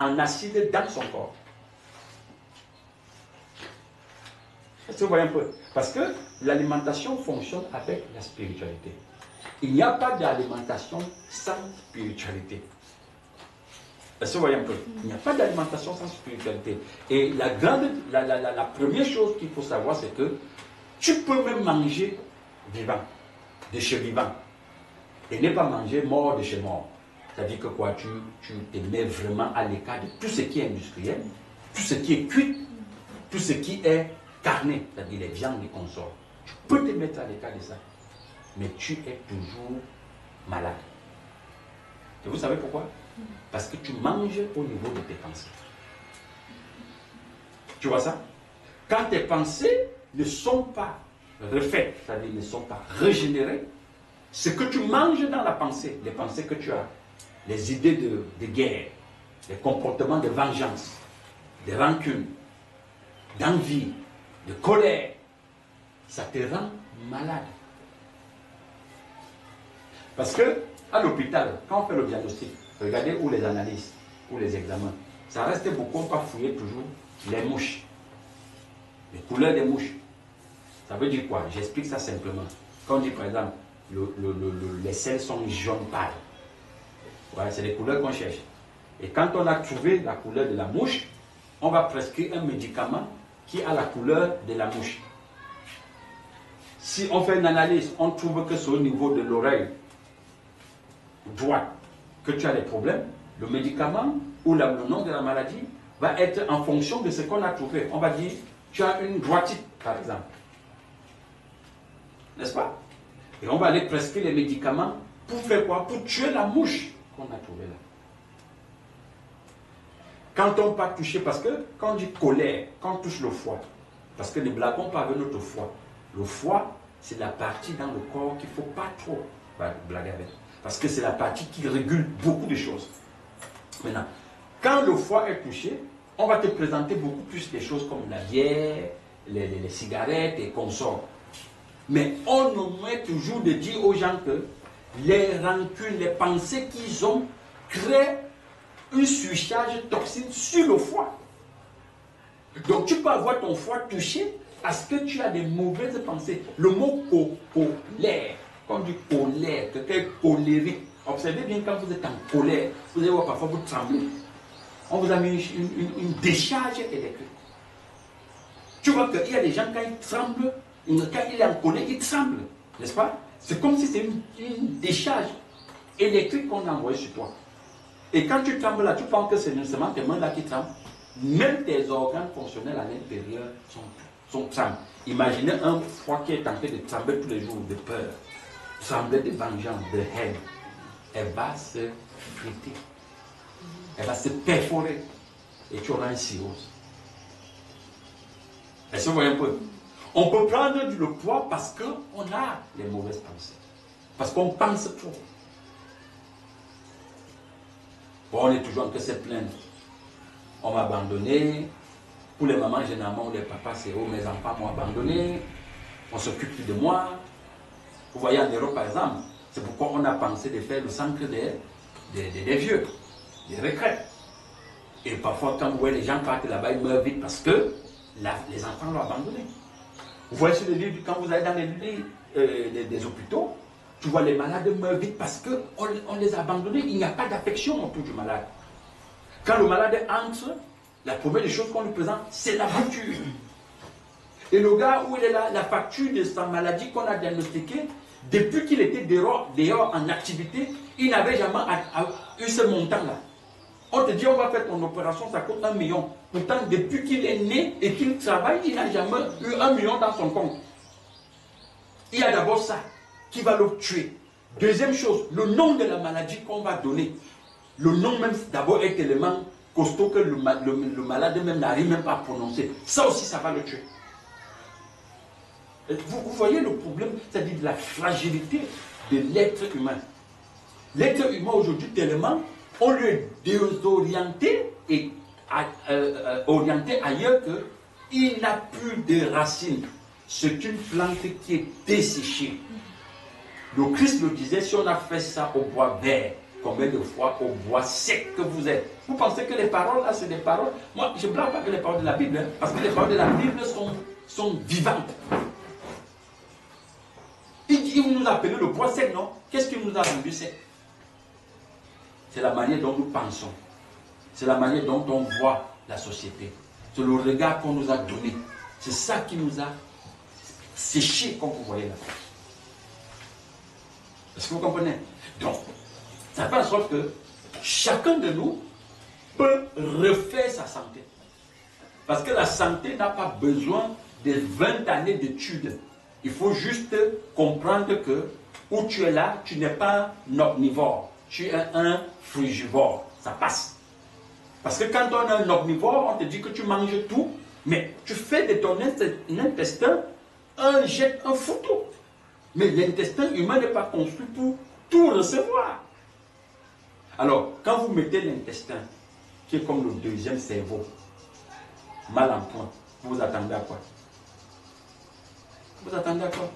en acide dans son corps. Est-ce que vous voyez un peu? Parce que l'alimentation fonctionne avec la spiritualité. Il n'y a pas d'alimentation sans spiritualité. Est-ce que vous voyez un peu? Il n'y a pas d'alimentation sans spiritualité. Et la première chose qu'il faut savoir, c'est que tu peux même manger vivant, de chez vivant, et ne pas manger mort de chez mort. C'est-à-dire que quoi, tu te mets vraiment à l'écart de tout ce qui est industriel, tout ce qui est cuit, tout ce qui est carné, c'est-à-dire les viandes et consorts. Tu peux te mettre à l'écart de ça, mais tu es toujours malade. Et vous savez pourquoi? Parce que tu manges au niveau de tes pensées. Tu vois ça? Quand tes pensées ne sont pas refaites, c'est-à-dire ne sont pas régénérées, ce que tu manges dans la pensée, les pensées que tu as, les idées de guerre, les comportements de vengeance, de rancune, d'envie, de colère, ça te rend malade. Parce que à l'hôpital, quand on fait le diagnostic, regardez où les analyses, ou les examens, ça reste beaucoup, on va fouiller toujours les mouches, les couleurs des mouches. Ça veut dire quoi? J'explique ça simplement. Quand on dit par exemple, les selles sont jaune pâle, ouais, c'est les couleurs qu'on cherche. Et quand on a trouvé la couleur de la mouche, on va prescrire un médicament qui a la couleur de la mouche. Si on fait une analyse, on trouve que c'est au niveau de l'oreille droite que tu as des problèmes, le médicament ou le nom de la maladie va être en fonction de ce qu'on a trouvé. On va dire, tu as une droitite, par exemple. N'est-ce pas? Et on va aller prescrire les médicaments pour faire quoi? Pour tuer la mouche qu'on a trouvée là. Quand on va toucher, parce que quand on dit colère, quand on touche le foie, parce que les blaguons parlent de notre foie. Le foie, c'est la partie dans le corps qu'il ne faut pas trop blaguer avec. Parce que c'est la partie qui régule beaucoup de choses. Maintenant, quand le foie est touché, on va te présenter beaucoup plus des choses comme la bière, les cigarettes et consorts. Mais on omet toujours de dire aux gens que les rancunes, les pensées qu'ils ont créent une surcharge de toxines sur le foie. Donc tu peux avoir ton foie touché parce que tu as des mauvaises pensées. Le mot colère, quand on dit colère, quelqu'un est colérique. Observez bien quand vous êtes en colère, vous allez voir parfois vous tremblez. On vous a mis une décharge électrique. Tu vois qu'il y a des gens quand ils tremblent, quand il est en colère, il tremble, n'est-ce pas? C'est comme si c'était une décharge électrique qu'on a envoyée sur toi. Et quand tu trembles là, tu penses que c'est seulement tes mains là qui tremblent. Même tes organes fonctionnels à l'intérieur sont tremblés. Imaginez un foie qui est en train de trembler tous les jours de peur, trembler de vengeance, de haine. Elle va se friter. Elle va se perforer. Et tu auras une cirrhose. Est-ce que vous voyez un peu? On peut prendre le poids parce qu'on a les mauvaises pensées. Parce qu'on pense trop. Bon, on est toujours en train de se plaindre. On m'a abandonné. Pour les mamans, généralement, ou les papas, c'est oh, mes enfants m'ont abandonné. On s'occupe plus de moi. Vous voyez, en Europe, par exemple, c'est pourquoi on a pensé de faire le centre des vieux, des retraites. Et parfois, quand vous voyez les gens partent là-bas, ils meurent vite parce que les enfants l'ont abandonné. Vous voyez sur les livres, quand vous allez dans les lits des hôpitaux, tu vois les malades meurent vite parce qu'on les a abandonnés. Il n'y a pas d'affection autour du malade. Quand le malade entre, la première des choses qu'on lui présente, c'est la facture. Et le gars où il est là, la facture de sa maladie qu'on a diagnostiquée, depuis qu'il était dehors en activité, il n'avait jamais eu ce montant-là. On te dit, on va faire ton opération, ça coûte 1 million. Pourtant, depuis qu'il est né et qu'il travaille, il n'a jamais eu 1 million dans son compte. Il y a d'abord ça qui va le tuer. Deuxième chose, le nom de la maladie qu'on va donner. Le nom même, d'abord, est tellement costaud que le malade même n'arrive même pas à prononcer. Ça aussi, ça va le tuer. Vous voyez le problème, c'est-à-dire de la fragilité de l'être humain. L'être humain aujourd'hui, tellement, on lui est désorienté et orienté ailleurs qu'il n'a plus de racines. C'est une plante qui est desséchée. Le Christ le disait, si on a fait ça au bois vert, combien de fois au bois sec que vous êtes. Vous pensez que les paroles là, c'est des paroles. Moi, je ne blâme pas avec les paroles de la Bible, hein, parce que les paroles de la Bible sont vivantes. Il nous a appelé le bois sec, non? Qu'est-ce qui nous a rendu sec? C'est la manière dont nous pensons. C'est la manière dont on voit la société. C'est le regard qu'on nous a donné. C'est ça qui nous a séché, comme vous voyez là. Est-ce que vous comprenez? Donc, ça fait en sorte que chacun de nous peut refaire sa santé. Parce que la santé n'a pas besoin de 20 années d'études. Il faut juste comprendre que où tu es là, tu n'es pas un omnivore, tu es un frugivore. Ça passe. Parce que quand on est un omnivore, on te dit que tu manges tout, mais tu fais de ton intestin un jet, un photo. Mais l'intestin humain n'est pas construit pour tout recevoir. Alors, quand vous mettez l'intestin, qui est comme le deuxième cerveau, mal en point, vous attendez à quoi? Vous attendez à quoi?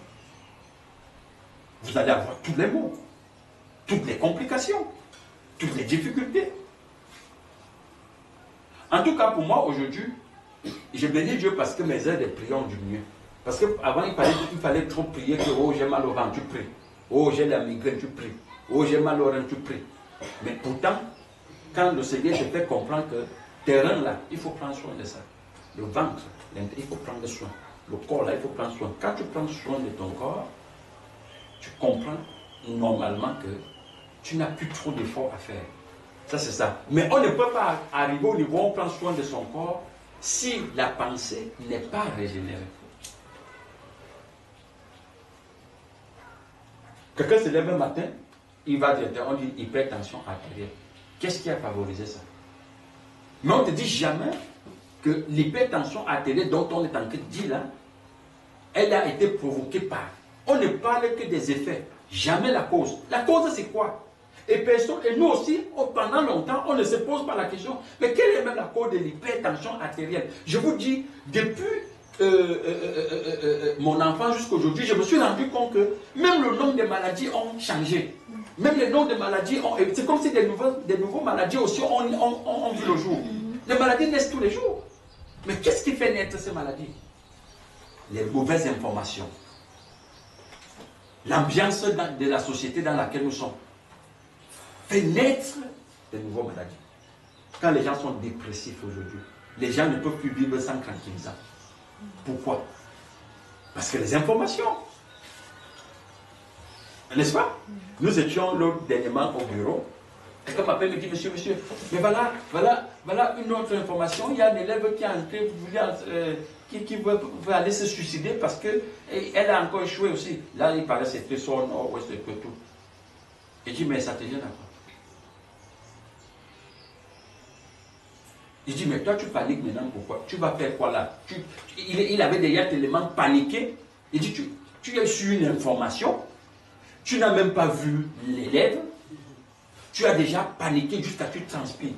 Vous allez avoir tous les maux, toutes les complications, toutes les difficultés. En tout cas, pour moi, aujourd'hui, je bénis Dieu parce que mes heures de prière ont diminué. Parce qu'avant, il fallait trop prier que oh, j'ai mal au ventre, tu pries. Oh, j'ai la migraine, tu pries. Oh, j'ai mal au rein, tu pries. Mais pourtant, quand le Seigneur te fait comprendre que tes reins là, il faut prendre soin de ça. Le ventre, il faut prendre soin. Le corps là, il faut prendre soin. Quand tu prends soin de ton corps, tu comprends normalement que tu n'as plus trop d'efforts à faire. Ça, c'est ça. Mais on ne peut pas arriver au niveau où on prend soin de son corps si la pensée n'est pas régénérée. Quelqu'un se lève un matin, il va dire, on dit hypertension artérielle. Qu'est-ce qui a favorisé ça? Mais on ne te dit jamais que l'hypertension artérielle dont on est en train de dire là, elle a été provoquée par. On ne parle que des effets, jamais la cause. La cause, c'est quoi? Et nous aussi, pendant longtemps, on ne se pose pas la question, mais quelle est même la cause de l'hypertension artérielle? Je vous dis, depuis mon enfant jusqu'à aujourd'hui, je me suis rendu compte que même le nom des maladies ont changé. Même les noms des maladies ont... C'est comme si des nouveaux maladies aussi ont vu le jour. Les maladies naissent tous les jours. Mais qu'est-ce qui fait naître ces maladies? Les mauvaises informations. L'ambiance de la société dans laquelle nous sommes fait naître de nouvelles maladies. Quand les gens sont dépressifs aujourd'hui, les gens ne peuvent plus vivre sans tranquillisant. Pourquoi? Parce que les informations. N'est-ce pas? Nous étions l'autre dernièrement au bureau. Quelqu'un m'appelle et me dit, monsieur, mais voilà une autre information. Il y a un élève qui est entré, qui veut aller se suicider parce qu'elle a encore échoué aussi. Là, il paraît que c'était son nord-ouest et tout. Il dit, mais ça te gêne à quoi? Il dit, mais toi tu paniques maintenant, pourquoi? Tu vas faire quoi là? Il avait déjà tellement paniqué. Il dit, tu as su une information, tu n'as même pas vu l'élève, tu as déjà paniqué jusqu'à ce que tu transpires.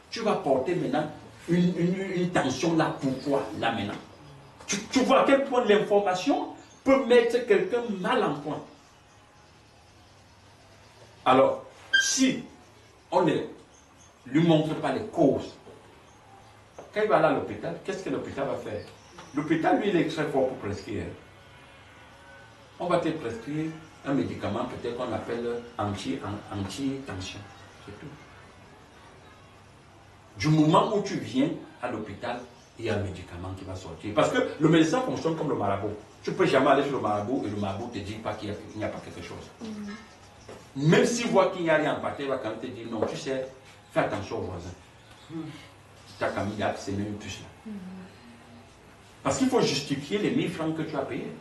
Tu vas porter maintenant une tension là, pourquoi là maintenant? Tu vois à quel point l'information peut mettre quelqu'un mal en point. Alors, si on ne lui montre pas les causes, quand il va aller à l'hôpital, qu'est-ce que l'hôpital va faire? L'hôpital, lui, il est très fort pour prescrire. On va te prescrire un médicament, peut-être qu'on appelle anti-tension. C'est tout. Du moment où tu viens à l'hôpital, il y a un médicament qui va sortir. Parce que le médecin fonctionne comme le marabout. Tu ne peux jamais aller sur le marabout et le marabout ne te dit pas qu'il n'y a pas quelque chose. Même s'il voit qu'il n'y a rien en partie, il va quand même te dire non, tu sais, fais attention aux voisins. Tu as quand même c'est même une puce là. Parce qu'il faut justifier les 1000 francs que tu as payés.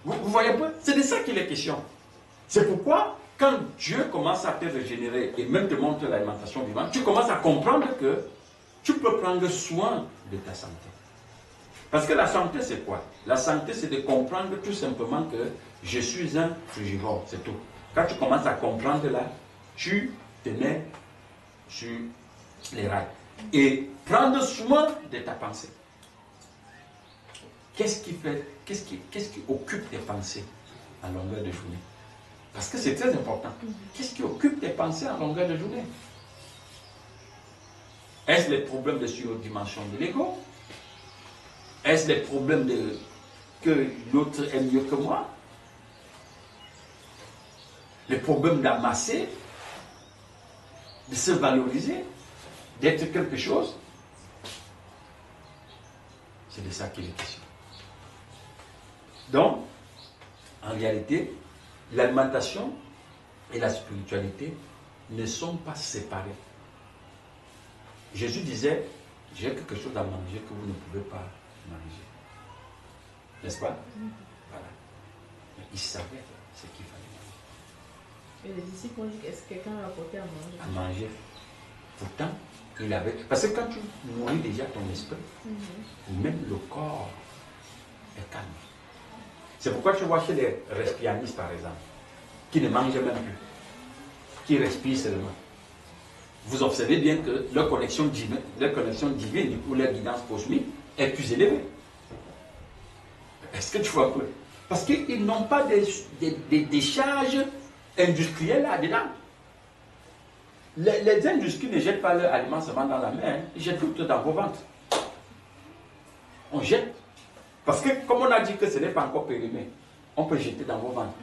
Vous voyez pas? C'est de ça qu'il est question. C'est pourquoi, quand Dieu commence à te régénérer et même te montre l'alimentation vivante, tu commences à comprendre que tu peux prendre soin de ta santé. Parce que la santé, c'est quoi? La santé, c'est de comprendre tout simplement que je suis un frugivore, c'est tout. Quand tu commences à comprendre là, tu te mets sur les rails. Et prendre soin de ta pensée. Qu'est-ce qui occupe tes pensées à longueur de journée? Parce que c'est très important. Qu'est-ce qui occupe tes pensées en longueur de journée? Est-ce les problèmes de surdimension de l'ego? Est-ce les problèmes de que l'autre est mieux que moi? Les problèmes d'amasser, de se valoriser, d'être quelque chose? C'est de ça qu'il est question. Donc, en réalité, l'alimentation et la spiritualité ne sont pas séparées. Jésus disait, j'ai quelque chose à manger que vous ne pouvez pas manger. N'est-ce pas? Voilà. Mais il savait ce qu'il fallait manger. Et les disciples ont dit, est-ce que quelqu'un a apporté à manger? À manger. Pourtant, il avait... Parce que quand tu nourris déjà ton esprit, même le corps est calme. C'est pourquoi tu vois chez les respianistes, par exemple, qui ne mangent même plus, qui respirent seulement. Vous observez bien que leur connexion divine ou leur guidance cosmique est plus élevée. Est-ce que tu vois un peu? Parce qu'ils n'ont pas des décharges industrielles là-dedans. Les industries ne jettent pas leurs aliments seulement dans la mer, ils jettent tout dans vos ventres. On jette. Parce que comme on a dit que ce n'est pas encore périmé, on peut jeter dans vos ventres.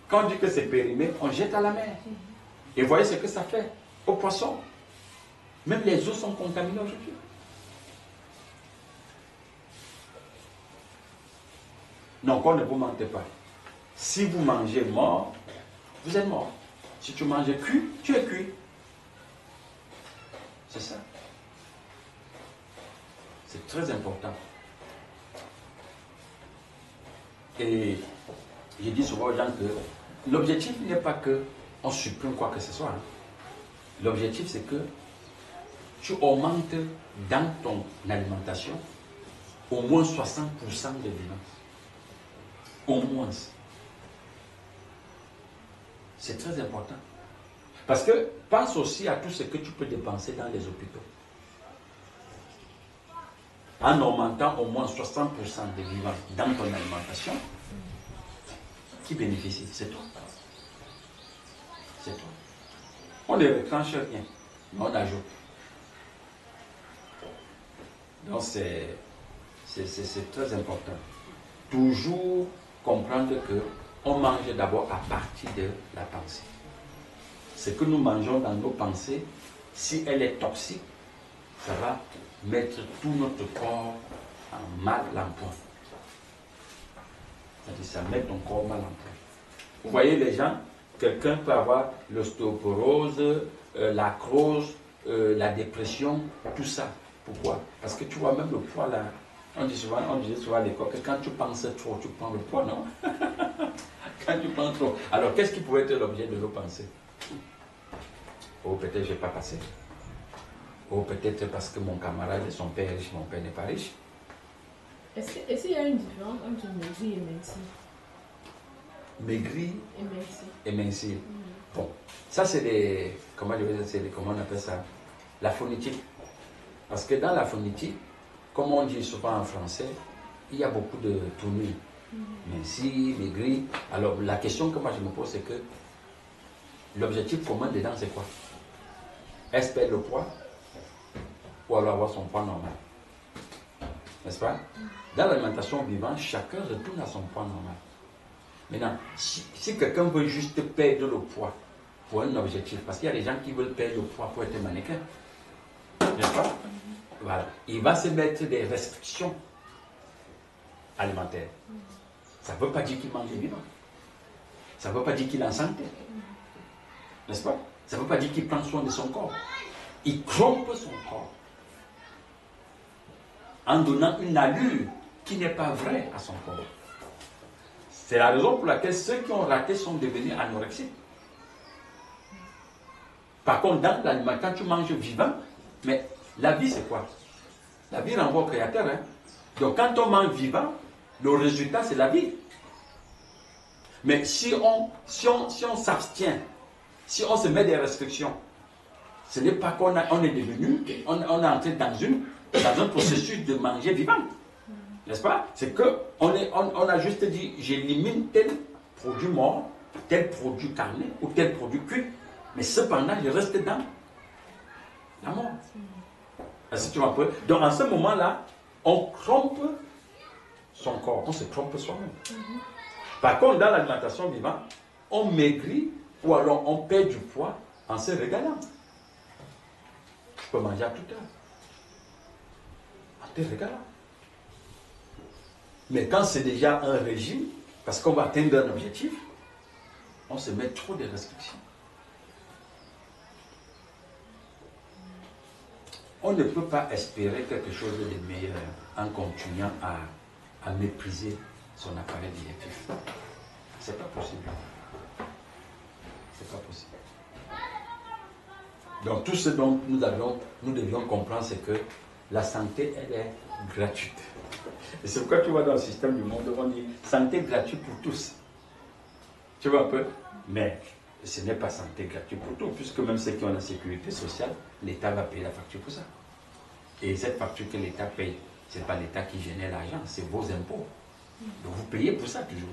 Quand on dit que c'est périmé, on jette à la mer. Et voyez ce que ça fait aux poissons. Même les eaux sont contaminées aujourd'hui. Donc on ne vous mentez pas. Si vous mangez mort, vous êtes mort. Si tu manges cuit, tu es cuit. C'est ça. C'est très important. Et je dis souvent aux gens que l'objectif n'est pas qu'on supprime quoi que ce soit. L'objectif c'est que tu augmentes dans ton alimentation au moins 60% de vivants. Au moins. C'est très important. Parce que pense aussi à tout ce que tu peux dépenser dans les hôpitaux. En augmentant au moins 60% des vivants dans ton alimentation, qui bénéficie? C'est toi. C'est toi. On ne retranche rien, mais on ajoute. Donc c'est très important. Toujours comprendre que on mange d'abord à partir de la pensée. Ce que nous mangeons dans nos pensées, si elle est toxique, ça va mettre tout notre corps en mal en point. C'est-à-dire ça met ton corps mal en point. Vous voyez les gens, quelqu'un peut avoir l'ostéoporose, l'arthrose, la dépression, tout ça. Pourquoi? Parce que tu vois même le poids là. On disait souvent à l'école que quand tu penses trop, tu prends le poids, non? Quand tu prends trop. Alors qu'est-ce qui pourrait être l'objet de nos pensées? Oh, peut-être je n'ai pas passé. Oh, peut-être parce que mon camarade et son père est riche, mon père n'est pas riche. Est-ce qu'il y a une différence entre maigrir et mincir? Maigrir et mincir. Et mincir. Bon, ça c'est des... Comment on appelle ça? La phonétique. Parce que dans la phonétique, comme on dit souvent en français, il y a beaucoup de tournures. Mincir, maigrir. Alors la question que moi je me pose, c'est que l'objectif commun dedans, c'est quoi? Est-ce perdre le poids ou alors avoir son poids normal? N'est-ce pas? Dans l'alimentation vivante, chacun retourne à son poids normal. Maintenant, si quelqu'un veut juste perdre le poids pour un objectif, parce qu'il y a des gens qui veulent perdre le poids pour être mannequin, n'est-ce pas? Voilà. Il va se mettre des restrictions alimentaires. Ça ne veut pas dire qu'il mange vivant. Ça ne veut pas dire qu'il est en santé. N'est-ce pas? Ça ne veut pas dire qu'il prend soin de son corps. Il trompe son corps en donnant une allure qui n'est pas vraie à son corps. C'est la raison pour laquelle ceux qui ont raté sont devenus anorexiques. Par contre, dans l'aliment, quand tu manges vivant, mais la vie c'est quoi? La vie renvoie au Créateur. Hein? Donc quand on mange vivant, le résultat c'est la vie. Mais si on s'abstient, si on se met des restrictions, ce n'est pas qu'on est devenu, on est entré dans un processus de manger vivant. N'est-ce pas? C'est qu'on a juste dit, j'élimine tel produit mort tel produit carné ou tel produit cuit, mais cependant, je reste dans la mort. Est-ce que tu vois un peu? Donc, en ce moment-là, on trompe son corps, on se trompe soi-même. Par contre, dans l'alimentation vivante, on maigrit ou alors on perd du poids en se régalant. Tu peux manger à toute heure. En te régalant. Mais quand c'est déjà un régime, parce qu'on va atteindre un objectif, on se met trop de restrictions. On ne peut pas espérer quelque chose de meilleur en continuant à mépriser son appareil digestif. C'est pas possible. C'est pas possible. Donc tout ce dont nous devions comprendre, c'est que la santé, elle est gratuite. Et c'est pourquoi tu vois dans le système du monde, on dit santé gratuite pour tous. Tu vois un peu? Mais ce n'est pas santé gratuite pour tous, puisque même ceux qui ont la sécurité sociale, l'État va payer la facture pour ça. Et cette facture que l'État paye, ce n'est pas l'État qui génère l'argent, c'est vos impôts. Donc vous payez pour ça toujours.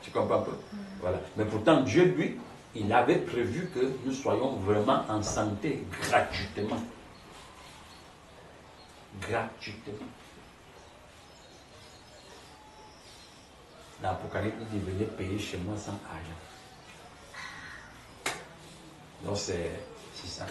Tu comprends un peu? Voilà. Mais pourtant, Dieu, lui, il avait prévu que nous soyons vraiment en santé gratuitement. Gratuitement. Dans l'Apocalypse, il dit, venez payer chez moi sans argent. Donc c'est ça.